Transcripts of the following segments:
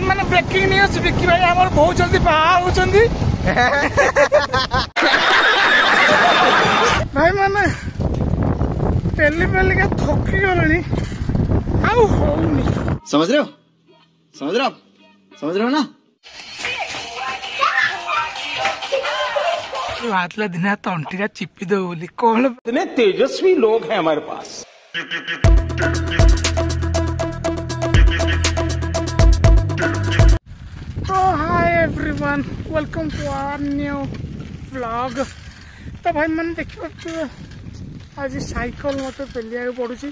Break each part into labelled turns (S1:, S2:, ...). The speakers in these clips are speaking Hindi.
S1: मैंने ब्रेकिंग न्यूज विक्की भाई आमर बहुत जल्दी बाहा होचंदी भाई मैंने पेली पेली के थकी गलनी आउ होउनी
S2: समझ रहे हो समझ रहे हो ना
S1: हाथला दिन तंटीटा चिपी दो बोली कौन
S3: इतने तेजस्वी लोग हैं हमारे पास।
S1: तो hi everyone welcome to our new vlog. तो भाई मैंने देखिए आज साइकेल मत पेलिया पड़ुची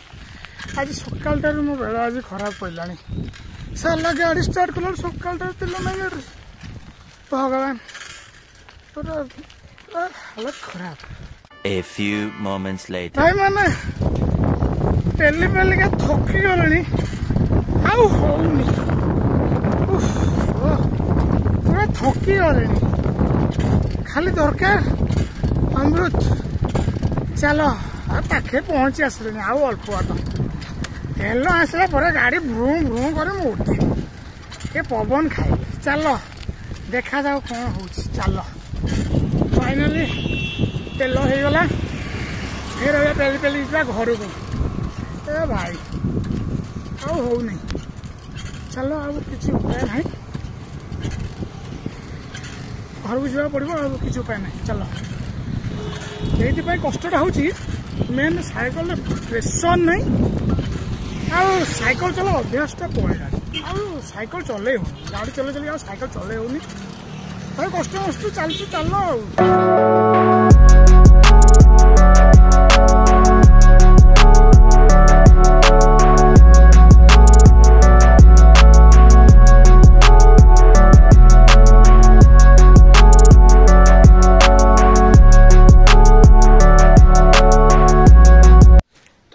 S1: आज सकाल मो बेल आज खराब पड़ा सारा गाड़ी स्टार्ट कल सकाल तेल ना गाड़ी भगवान पूरा हालत खराब।
S4: A few moments later.
S1: भाई मैंने पेली पेली के थकी गलनी आउ होउनी पूरा थकी गलनी खाली दरकार अमृत चलो पाखे पहुंची आसले आउ अल्प बाट तेल आसला पर गाड़ी भ्रुम भ्रुम कर उठी ये पवन खाई चलो देखा जाओ कौन हो चलो फाइनाली तेल हो गला फिर पेली पेली घर को ए भाई आउ हो नहीं चलो अब किसी उपाय ना घर को जावा पड़ो अब किसी उपाय ना चलो ये कष्टा हो मेन साइकेल प्रेसर नहीं आउ साइकेल चला अभ्यासटा पड़ेगा आउ साइकेल चले हो गाड़ी चले चले साइकेल चले होनी भाई कष्ट मस्त चलती चलो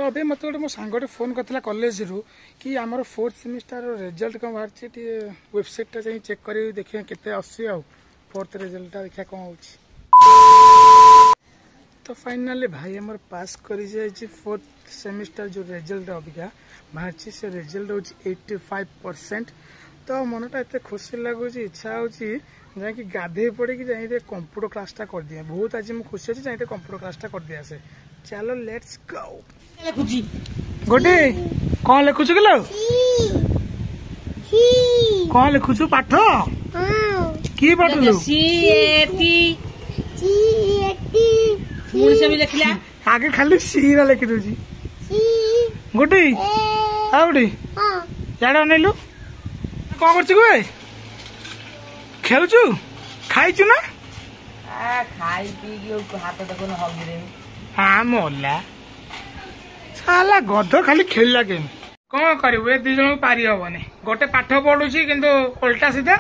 S1: अभी मत गोटे मो सांगटे फोन करता कॉलेज रू कि आमर 4th सेमिस्टर रिजल्ट कौन बाहर वेबसाइट जाई चेक कर देखिए केते आसी आ 4th रिजल्ट देखिए कौन हो। तो फाइनली भाई आमर पास कर 4th सेमिस्टर जो रिजल्ट अबिका बाहर से रिजल्ट हो 85%। तो मनटा एत खुशी लगुच इच्छा हो जाकि गाधे पड़े कि जाए कंप्यूटर क्लासटा कर दिए बहुत आज मुझे खुशी अच्छी जाए कंप्यूटर क्लासटा कर दिया से चलो लेट्स गो। गोटे कौन लिखुच किलो कौन लिखुच पाठ कि पाठ आगे खाली सीरा लिखी दूची गोटे आउटी यार अनैलु कौन कर खेलुचु खाइचु ना
S5: खाई पी हाथ देखो हगरे
S1: हाँ मोला साला गध खाली खेलला गेम कौन करू ए 2 जन पारि हेनी गोटे पाठ पढ़ुची किंतु उल्टा सीधा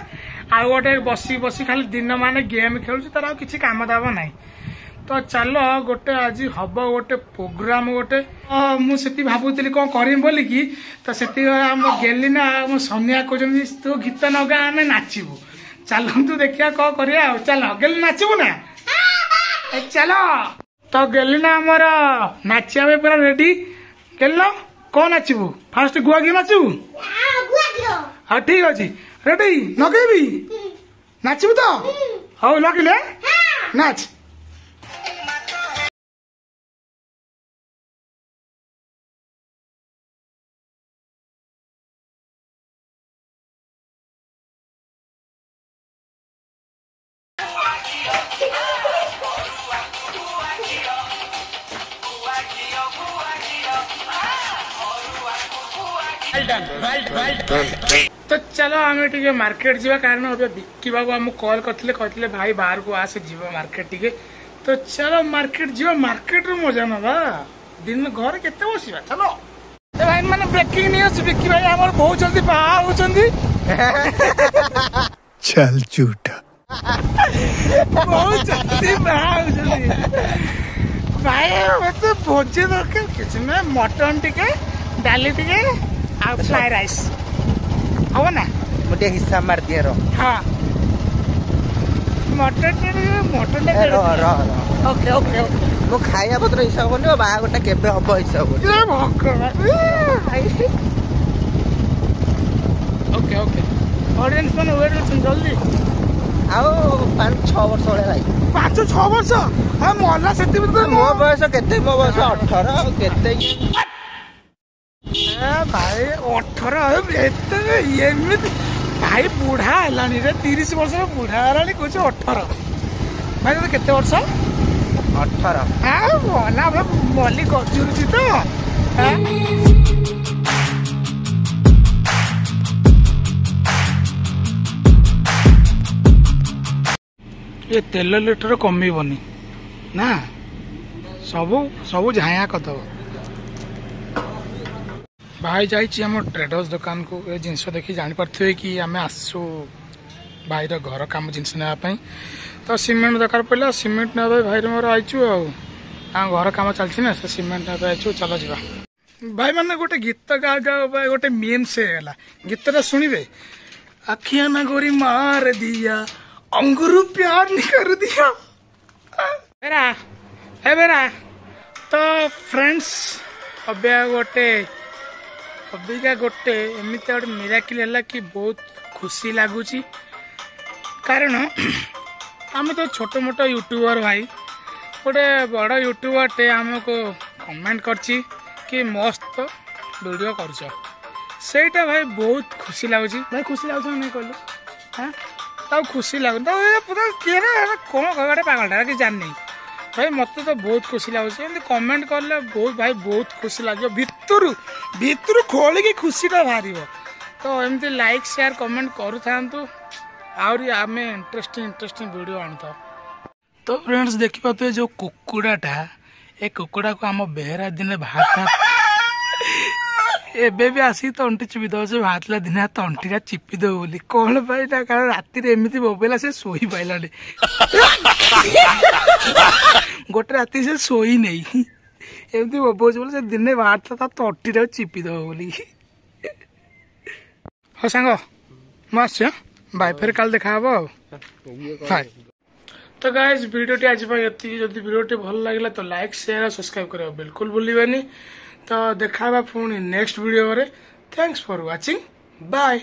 S1: आउ गोटे बसी बसी खाली दिन माने गेम खेलुची तार किसी काम दाम ना। तो चलो गोटे आज हम गोटे प्रोग्राम गोटे मुझे भावुली कौन करम बोल कि तो से गेली ना सोनिया कहते तू गीत नगा आम नाचबू चलतु देखिया कौन कर चल गेली नाचबू ना चलो। तो गेली ना आमर नाचिया पूरा रेडी गेल कौन नाचबू फास्ट गुआ घी नाचबू हाँ ठीक अच्छे रेडी नगेबी नाचबू तो हौ लगिले नाच तो चलो आम टे मार्केट जावा कारण अभी विक्की बाबू आम कॉल करते कहते भाई बाहर को आसे जीव मार्केट टे तो चलो मार्केट जीवा मार्केट रो मजा ना दिन घर के बसवा चलो। तो भाई मैंने ब्रेकिंग न्यूज विक्की भाई आम बहुत जल्दी बाहा होचंदी
S6: चल झूठा
S1: बहुत जल्दी बाहा होचंदी भाई तो भोजी दरकार किसी ना मटन टिके डाली टिके आ फ्राई राइस हम ना
S5: मुझे हिस्सा मार दिए रो
S1: हाँ मटन मटन ओके ओके
S5: मो खाया पत्र हिसाब करनी बाहागरटा केबे हम हिसाब
S1: ओके ओके ऑडियंस मैंने वेट करछन जल्दी
S5: ଆଉ 5-6 ବର୍ଷ ଭଳିଆ ଲାଗିବ।
S1: 5-6 ବର୍ଷ ହଁ ମଲା ସେତି ଭିତରେ
S5: ମୋ ବୟସ କେତେ? ମୋ ବୟସ 18 ଆଉ କେତେ?
S1: ଭାଇ 18 ଏତେ ଏମିତି ଭାଇ ବୁଢା ହେଲାଣି ରେ 30 ବର୍ଷର ବୁଢା ହେଲାଣି କହୁଛି 18 ଭାଇ ତତେ କେତେ ବର୍ଷ?
S5: 18
S1: ମଲା ମଲି ଗଜୁରୁଛି ତ ଏ ତେଲ ଲିଟର କମିବନି ନା ସବୁ ସବୁ ଝାୟା କରିଦେବ। ଭାଇ ଯାଇଛି ଆମ ଟ୍ରେଡର୍ସ दुकान को ये जिनस देखी जापारे कि आम आसु भाईर घर कम जिनस नापी तो सीमेंट दरकार पड़ा सीमेंट ना भाई मोर आईचु घर कम चलती ना से सीमेंट ना आईचु चल जा भाई मैंने गोटे गीत गा गा गोटे मीम्स है गीतटा शुणवे आखिया ना गोरी मार दिया अंगूर प्यार नहीं कर दिया बेरा तो फ्रेंड्स अबिका गोटे एमती गोटे मिराकिल है कि बहुत खुशी लगुच कारण आम तो छोट मोट यूट्यूबर भाई गोटे बड़ यूट्यूबर टे आमको कमेंट करछि कि मस्त वीडियो करछ सेटा भाई बहुत खुशी लगुच भाई खुशी लगुच नहीं कहलु हाँ तो खुशी लगुन तो किए कौन कहटे पागलटा कि जानी भाई मत तो बहुत खुशी लगुच कमेंट कले बहुत भाई बहुत खुशी लगे भितर खोलिकी खुशीटा बाहर तो एमती लाइक शेयर कमेंट करूँ आम इंटरेस्टिंग वीडियो आनुता तो फ्रेंड्स देखी पाते जो कुकुड़ाटा ए कुकुड़ा को आम बेहरा दिन भात एबे भी आसिक तंटी चिपी दब से भातला दिन तंटीटा चिपी दब बोली कौन पाई कारण राति एमती बोबेला से शोई पाइला गोटे राति से शोई नहीं एमती बोबोच बोले से दिन भातला तंटीटा चिपी दब बोली हाँ सांग मुझे बाय फिर काल देखा बाय तो गाइस वीडियो आज जदि वीडियो भल लगे तो लाइक शेयर और सब्सक्राइब करा बिल्कुल भूलिबानी तो देखा पुणी नेक्स्ट वीडियो रे थैंक्स फॉर वाचिंग बाय।